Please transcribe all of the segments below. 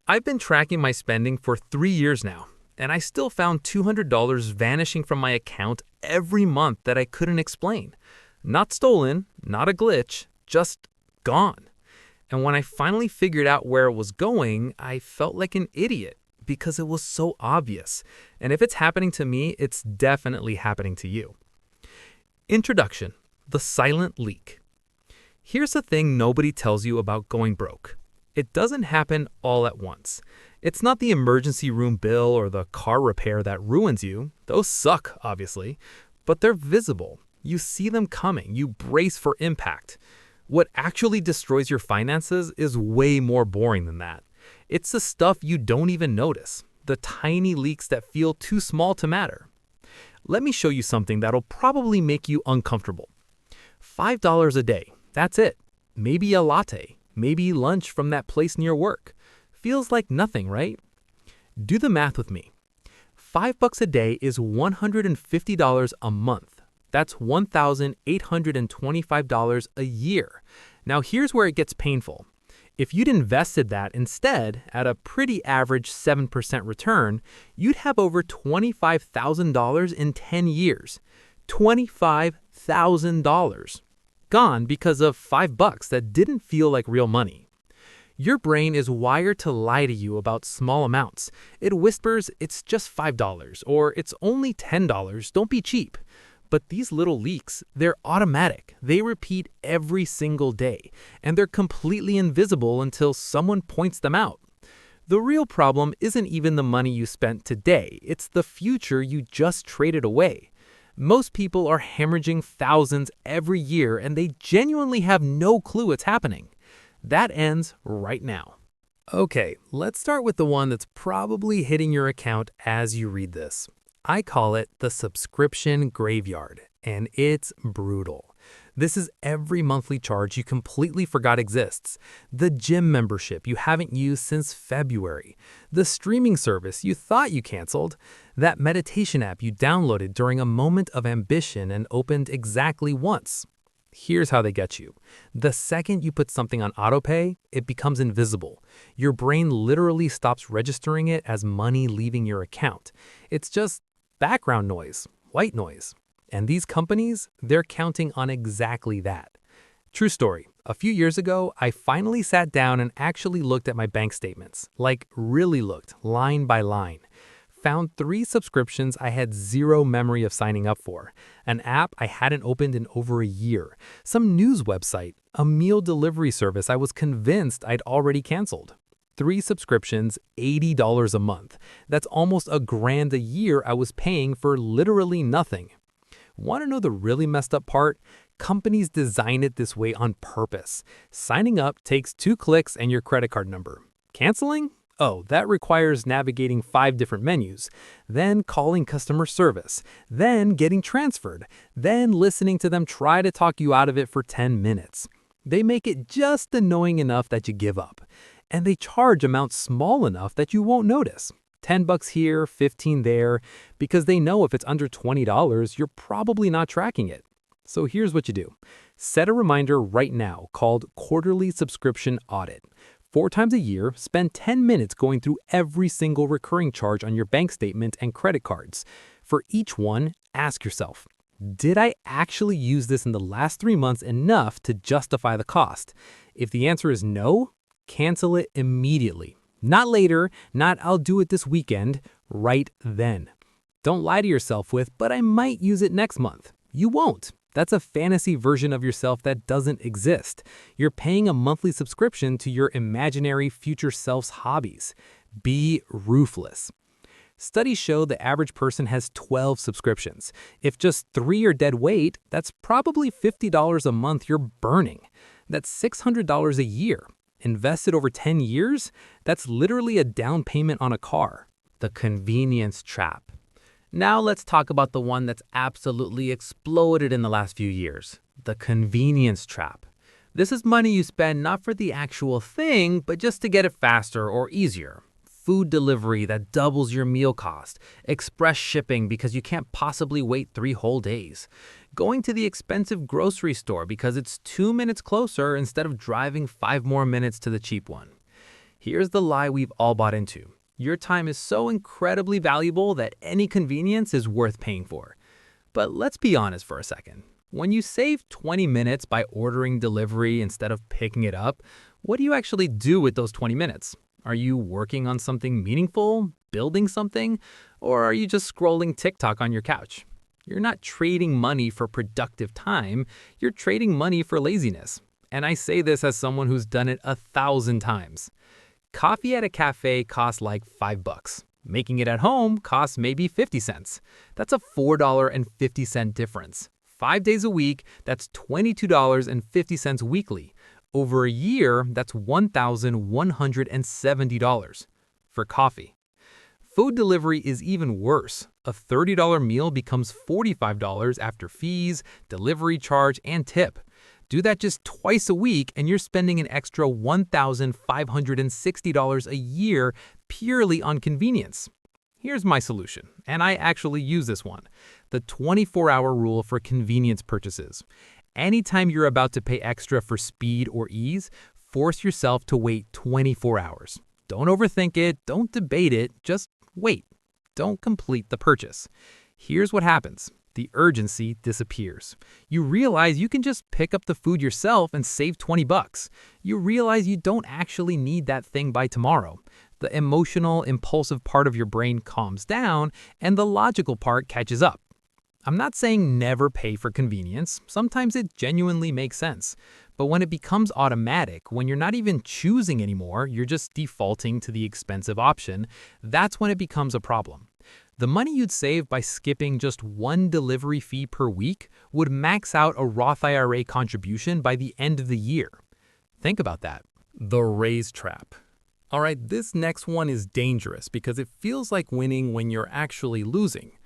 I've been tracking my spending for 3 years now, and I still found $200 vanishing from my account every month that I couldn't explain. Not stolen, not a glitch, just gone. And when I finally figured out where it was going, I felt like an idiot because it was so obvious. And if it's happening to me, it's definitely happening to you. Introduction: the silent leak. Here's the thing nobody tells you about going broke. It doesn't happen all at once. It's not the emergency room bill or the car repair that ruins you. Those suck, obviously, but they're visible. You see them coming. You brace for impact. What actually destroys your finances is way more boring than that. It's the stuff you don't even notice, the tiny leaks that feel too small to matter. Let me show you something that'll probably make you uncomfortable. $5 a day, that's it. Maybe a latte, maybe lunch from that place near work. Feels like nothing, right? Do the math with me. $5 a day is $150 a month. That's $1,825 a year. Now here's where it gets painful. If you'd invested that instead at a pretty average 7% return, you'd have over $25,000 in 10 years. $25,000. Gone because of $5 that didn't feel like real money. Your brain is wired to lie to you about small amounts. It whispers it's just $5 or it's only $10, don't be cheap. But these little leaks, they're automatic. They repeat every single day, and they're completely invisible until someone points them out. The real problem isn't even the money you spent today, it's the future you just traded away. Most people are hemorrhaging thousands every year, and they genuinely have no clue it's happening. That ends right now. Okay, let's start with the one that's probably hitting your account as you read this. I call it the subscription graveyard, and it's brutal. This is every monthly charge you completely forgot exists, the gym membership you haven't used since February, the streaming service you thought you canceled, that meditation app you downloaded during a moment of ambition and opened exactly once. Here's how they get you. The second you put something on autopay, it becomes invisible. Your brain literally stops registering it as money leaving your account. It's just background noise, white noise. And these companies, they're counting on exactly that. True story. A few years ago, I finally sat down and actually looked at my bank statements. Like, really looked, line by line. Found 3 subscriptions I had zero memory of signing up for, an app I hadn't opened in over a year, some news website, a meal delivery service I was convinced I'd already canceled. 3 subscriptions, $80 a month. That's almost $1,000 a year I was paying for literally nothing. Want to know the really messed up part? Companies design it this way on purpose. Signing up takes 2 clicks and your credit card number. Canceling? Oh, that requires navigating 5 different menus, then calling customer service, then getting transferred, then listening to them try to talk you out of it for 10 minutes. They make it just annoying enough that you give up. And they charge amounts small enough that you won't notice. $10 here, $15 there, because they know if it's under $20, you're probably not tracking it. So here's what you do. Set a reminder right now called Quarterly Subscription Audit. 4 times a year, spend 10 minutes going through every single recurring charge on your bank statement and credit cards. For each one, ask yourself, did I actually use this in the last 3 months enough to justify the cost? If the answer is no, cancel it immediately. Not later, not I'll do it this weekend, right then. Don't lie to yourself with, but I might use it next month. You won't. That's a fantasy version of yourself that doesn't exist. You're paying a monthly subscription to your imaginary future self's hobbies. Be ruthless. Studies show the average person has 12 subscriptions. If just 3 are dead weight, that's probably $50 a month you're burning. That's $600 a year. Invested over 10 years, that's literally a down payment on a car. The convenience trap. Now let's talk about the one that's absolutely exploded in the last few years, the convenience trap. This is money you spend not for the actual thing, but just to get it faster or easier. Food delivery that doubles your meal cost, express shipping because you can't possibly wait 3 whole days, going to the expensive grocery store because it's 2 minutes closer instead of driving 5 more minutes to the cheap one. Here's the lie we've all bought into. Your time is so incredibly valuable that any convenience is worth paying for. But let's be honest for a second. When you save 20 minutes by ordering delivery instead of picking it up, what do you actually do with those 20 minutes? Are you working on something meaningful, building something, or are you just scrolling TikTok on your couch? You're not trading money for productive time, you're trading money for laziness. And I say this as someone who's done it 1,000 times. Coffee at a cafe costs like $5. Making it at home costs maybe 50 cents. That's a $4.50 difference. 5 days a week, that's $22.50 weekly. Over a year, that's $1,170 for coffee. Food delivery is even worse. A $30 meal becomes $45 after fees, delivery charge, and tip. Do that just twice a week and you're spending an extra $1,560 a year purely on convenience. Here's my solution, and I actually use this one: the 24-hour rule for convenience purchases. Anytime you're about to pay extra for speed or ease, force yourself to wait 24 hours. Don't overthink it, don't debate it, just wait. Don't complete the purchase. Here's what happens. The urgency disappears. You realize you can just pick up the food yourself and save $20. You realize you don't actually need that thing by tomorrow. The emotional, impulsive part of your brain calms down, and the logical part catches up. I'm not saying never pay for convenience. Sometimes it genuinely makes sense. But when it becomes automatic, when you're not even choosing anymore, you're just defaulting to the expensive option, that's when it becomes a problem. The money you'd save by skipping just one delivery fee per week would max out a Roth IRA contribution by the end of the year. Think about that. The raise trap. All right, this next one is dangerous because it feels like winning when you're actually losing.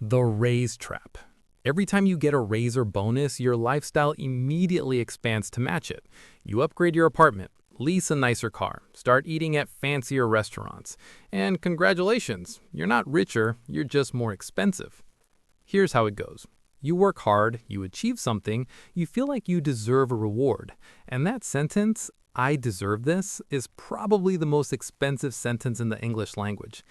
The raise trap. Every time you get a raise or bonus, your lifestyle immediately expands to match it. You upgrade your apartment, lease a nicer car, start eating at fancier restaurants. And congratulations, you're not richer, you're just more expensive. Here's how it goes. You work hard, you achieve something, you feel like you deserve a reward. And that sentence, "I deserve this," is probably the most expensive sentence in the English language.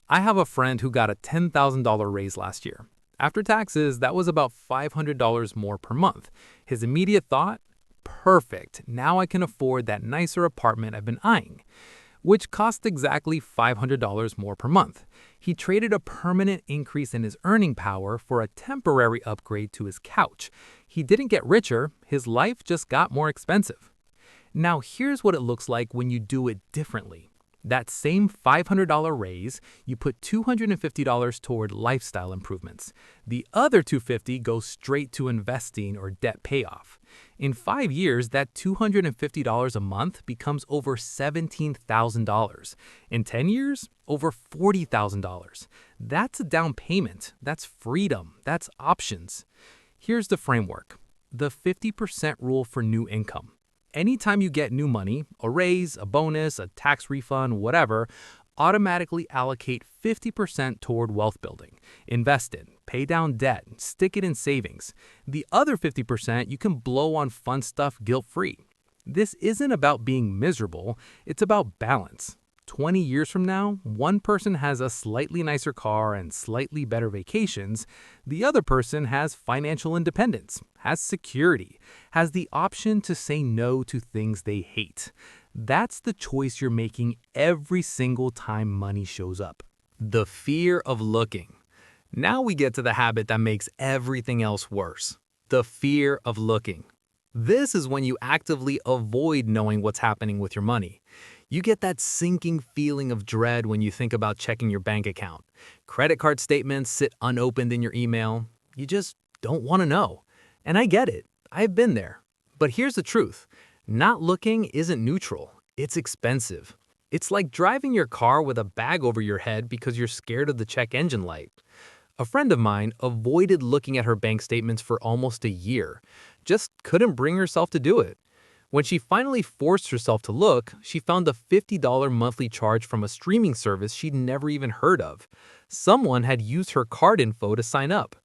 I have a friend who got a $10,000 raise last year. After taxes, that was about $500 more per month. His immediate thought? Perfect, now I can afford that nicer apartment I've been eyeing, which cost exactly $500 more per month. He traded a permanent increase in his earning power for a temporary upgrade to his couch. He didn't get richer, his life just got more expensive. Now here's what it looks like when you do it differently. That same $500 raise, you put $250 toward lifestyle improvements. The other $250 goes straight to investing or debt payoff. In 5 years, that $250 a month becomes over $17,000. In 10 years, over $40,000. That's a down payment. That's freedom. That's options. Here's the framework. The 50% rule for new income. Anytime you get new money, a raise, a bonus, a tax refund, whatever, automatically allocate 50% toward wealth building. Invest it, pay down debt, stick it in savings. The other 50% you can blow on fun stuff guilt-free. This isn't about being miserable, it's about balance. 20 years from now, one person has a slightly nicer car and slightly better vacations. The other person has financial independence, has security, has the option to say no to things they hate. That's the choice you're making every single time money shows up. The fear of looking. Now we get to the habit that makes everything else worse. The fear of looking. This is when you actively avoid knowing what's happening with your money. You get that sinking feeling of dread when you think about checking your bank account. Credit card statements sit unopened in your email. You just don't want to know. And I get it. I've been there. But here's the truth. Not looking isn't neutral. It's expensive. It's like driving your car with a bag over your head because you're scared of the check engine light. A friend of mine avoided looking at her bank statements for almost a year. Just couldn't bring herself to do it. When she finally forced herself to look, she found a $50 monthly charge from a streaming service she'd never even heard of. Someone had used her card info to sign up.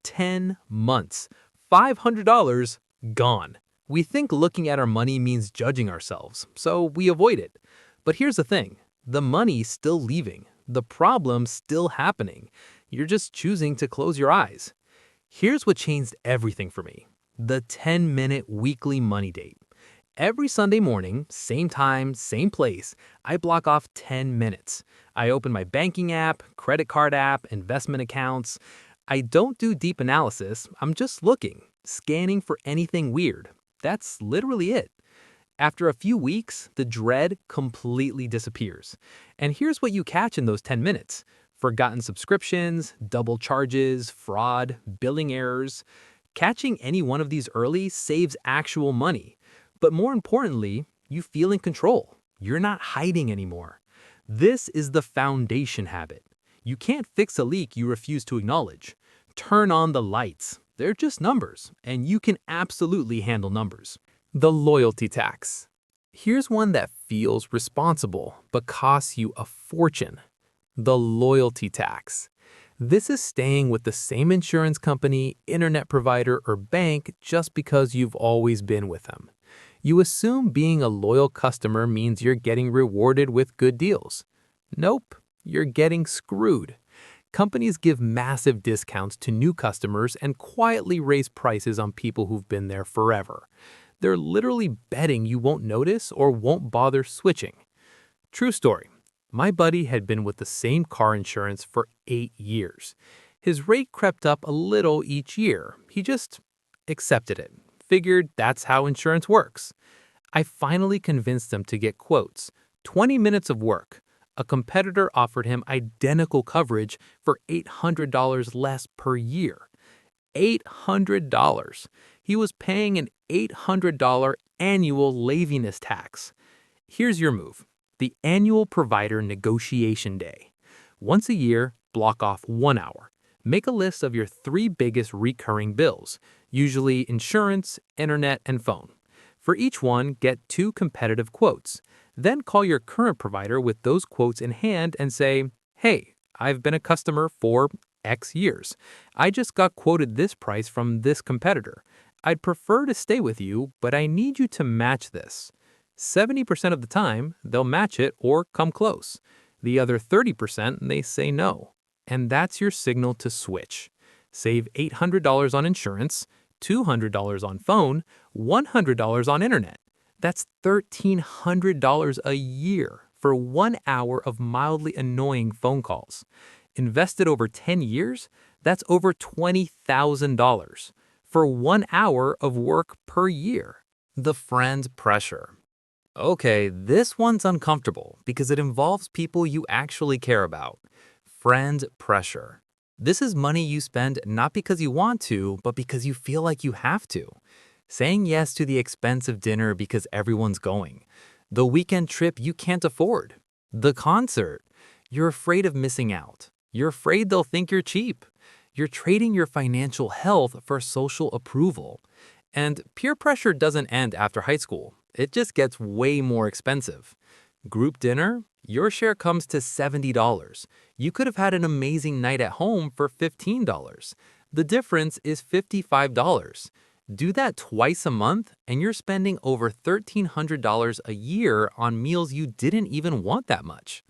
10 months. $500 gone. We think looking at our money means judging ourselves, so we avoid it. But here's the thing, the money's still leaving, the problem's still happening. You're just choosing to close your eyes. Here's what changed everything for me, the 10-minute weekly money date. Every Sunday morning, same time, same place, I block off 10 minutes. I open my banking app, credit card app, investment accounts. I don't do deep analysis, I'm just looking, scanning for anything weird. That's literally it. After a few weeks, the dread completely disappears. And here's what you catch in those 10 minutes. Forgotten subscriptions, double charges, fraud, billing errors. Catching any one of these early saves actual money. But more importantly, you feel in control. You're not hiding anymore. This is the foundation habit. You can't fix a leak you refuse to acknowledge. Turn on the lights. They're just numbers, and you can absolutely handle numbers. The loyalty tax. Here's one that feels responsible, but costs you a fortune. The loyalty tax. This is staying with the same insurance company, internet provider, or bank just because you've always been with them. You assume being a loyal customer means you're getting rewarded with good deals. Nope, you're getting screwed. Companies give massive discounts to new customers and quietly raise prices on people who've been there forever. They're literally betting you won't notice or won't bother switching. True story. My buddy had been with the same car insurance for 8 years. His rate crept up a little each year. He just accepted it. Figured that's how insurance works. I finally convinced him to get quotes. 20 minutes of work. A competitor offered him identical coverage for $800 less per year. $800. He was paying an $800 annual laziness tax. Here's your move. The annual provider negotiation day. Once a year, block off 1 hour. Make a list of your 3 biggest recurring bills, usually insurance, internet, and phone. For each one, get 2 competitive quotes. Then call your current provider with those quotes in hand and say, "Hey, I've been a customer for X years. I just got quoted this price from this competitor. I'd prefer to stay with you, but I need you to match this." 70% of the time, they'll match it or come close. The other 30%, they say no. And that's your signal to switch. Save $800 on insurance, $200 on phone, $100 on internet. That's $1,300 a year for 1 hour of mildly annoying phone calls. Invested over 10 years, that's over $20,000 for 1 hour of work per year. The friend pressure. Okay, this one's uncomfortable because it involves people you actually care about. Friend pressure. This is money you spend not because you want to, but because you feel like you have to. Saying yes to the expensive dinner because everyone's going. The weekend trip you can't afford. The concert. You're afraid of missing out. You're afraid they'll think you're cheap. You're trading your financial health for social approval. And peer pressure doesn't end after high school. It just gets way more expensive. Group dinner, your share comes to $70. You could have had an amazing night at home for $15. The difference is $55. Do that twice a month, and you're spending over $1,300 a year on meals you didn't even want that much.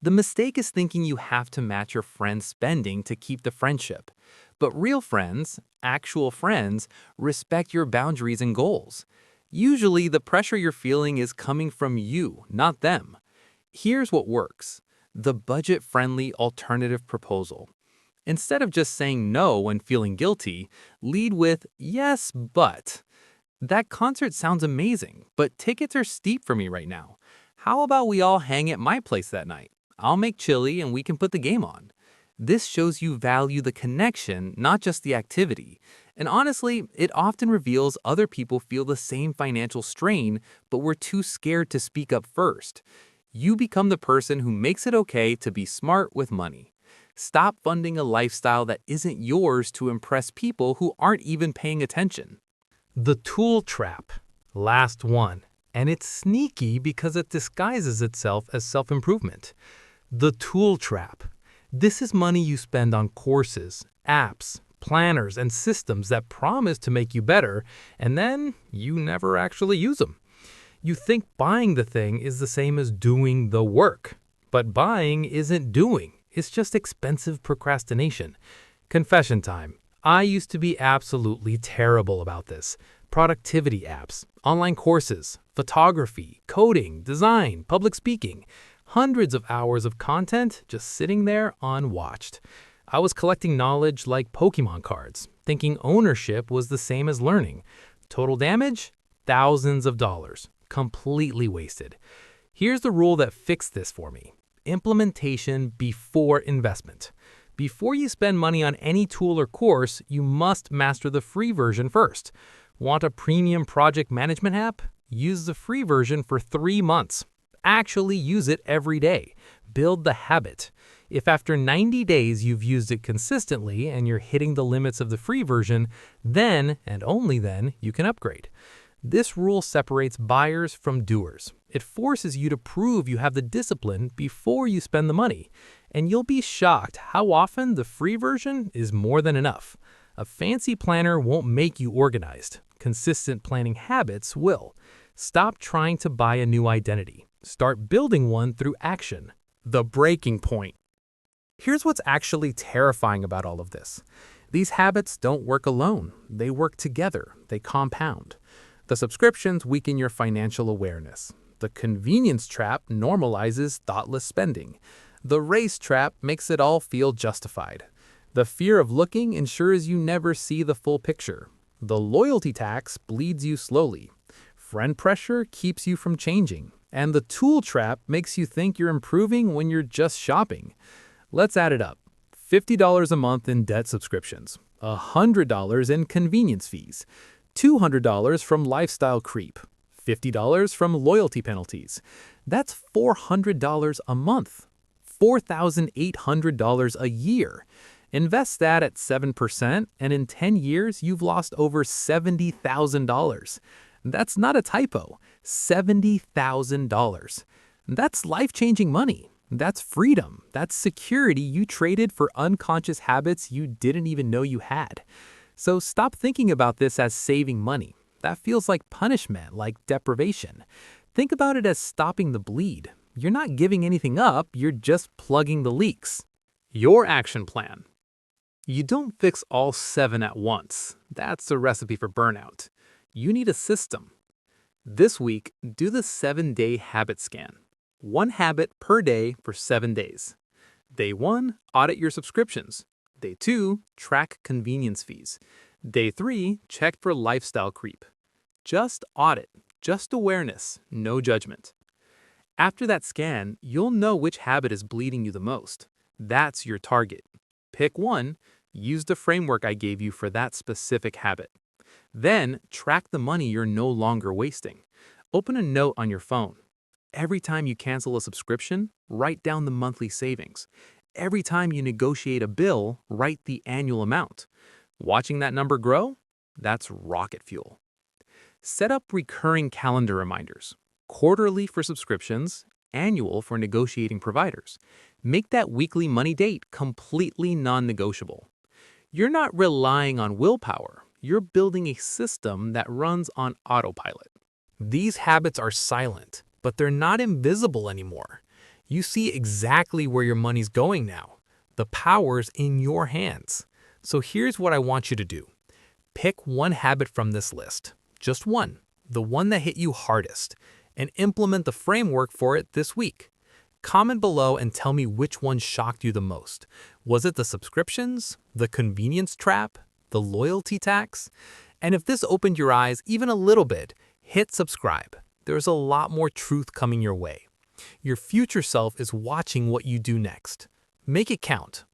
The mistake is thinking you have to match your friend's spending to keep the friendship. But real friends, actual friends, respect your boundaries and goals. Usually, the pressure you're feeling is coming from you, not them. Here's what works. The budget-friendly alternative proposal. Instead of just saying no and feeling guilty, lead with, "Yes, but." That concert sounds amazing, but tickets are steep for me right now. How about we all hang at my place that night? I'll make chili and we can put the game on. This shows you value the connection, not just the activity. And honestly, it often reveals other people feel the same financial strain, but were too scared to speak up first. You become the person who makes it okay to be smart with money. Stop funding a lifestyle that isn't yours to impress people who aren't even paying attention. The tool trap. Last one. And it's sneaky because it disguises itself as self-improvement. The tool trap. This is money you spend on courses, apps, planners, and systems that promise to make you better, and then you never actually use them. You think buying the thing is the same as doing the work. But buying isn't doing, it's just expensive procrastination. Confession time. I used to be absolutely terrible about this. Productivity apps, online courses, photography, coding, design, public speaking. Hundreds of hours of content just sitting there unwatched. I was collecting knowledge like Pokemon cards, thinking ownership was the same as learning. Total damage? Thousands of dollars. Completely wasted. Here's the rule that fixed this for me. Implementation before investment. Before you spend money on any tool or course, you must master the free version first. Want a premium project management app? Use the free version for 3 months. Actually use it every day. Build the habit. If after 90 days you've used it consistently and you're hitting the limits of the free version, then, and only then, you can upgrade. This rule separates buyers from doers. It forces you to prove you have the discipline before you spend the money. And you'll be shocked how often the free version is more than enough. A fancy planner won't make you organized. Consistent planning habits will. Stop trying to buy a new identity. Start building one through action. The breaking point. Here's what's actually terrifying about all of this. These habits don't work alone. They work together. They compound. The subscriptions weaken your financial awareness. The convenience trap normalizes thoughtless spending. The race trap makes it all feel justified. The fear of looking ensures you never see the full picture. The loyalty tax bleeds you slowly. Friend pressure keeps you from changing. And the tool trap makes you think you're improving when you're just shopping. Let's add it up. $50 a month in debt subscriptions, $100 in convenience fees, $200 from lifestyle creep, $50 from loyalty penalties. That's $400 a month, $4,800 a year. Invest that at 7%, and in 10 years, you've lost over $70,000. That's not a typo, $70,000. That's life-changing money. That's freedom. That's security you traded for unconscious habits you didn't even know you had. So stop thinking about this as saving money. That feels like punishment, like deprivation. Think about it as stopping the bleed. You're not giving anything up, you're just plugging the leaks. Your action plan. You don't fix all 7 at once. That's a recipe for burnout. You need a system. This week, do the 7-day habit scan. 1 habit per day for 7 days. Day 1, audit your subscriptions. Day 2, track convenience fees. Day 3, check for lifestyle creep. Just audit, just awareness, no judgment. After that scan, you'll know which habit is bleeding you the most. That's your target. Pick one, use the framework I gave you for that specific habit. Then, track the money you're no longer wasting. Open a note on your phone. Every time you cancel a subscription, write down the monthly savings. Every time you negotiate a bill, write the annual amount. Watching that number grow? That's rocket fuel. Set up recurring calendar reminders. Quarterly for subscriptions, annual for negotiating providers. Make that weekly money date completely non-negotiable. You're not relying on willpower. You're building a system that runs on autopilot. These habits are silent, but they're not invisible anymore. You see exactly where your money's going now. The power's in your hands. So here's what I want you to do. Pick one habit from this list. Just one. The one that hit you hardest. And implement the framework for it this week. Comment below and tell me which one shocked you the most. Was it the subscriptions? The convenience trap? The loyalty tax? And if this opened your eyes even a little bit, hit subscribe. There's a lot more truth coming your way. Your future self is watching what you do next. Make it count.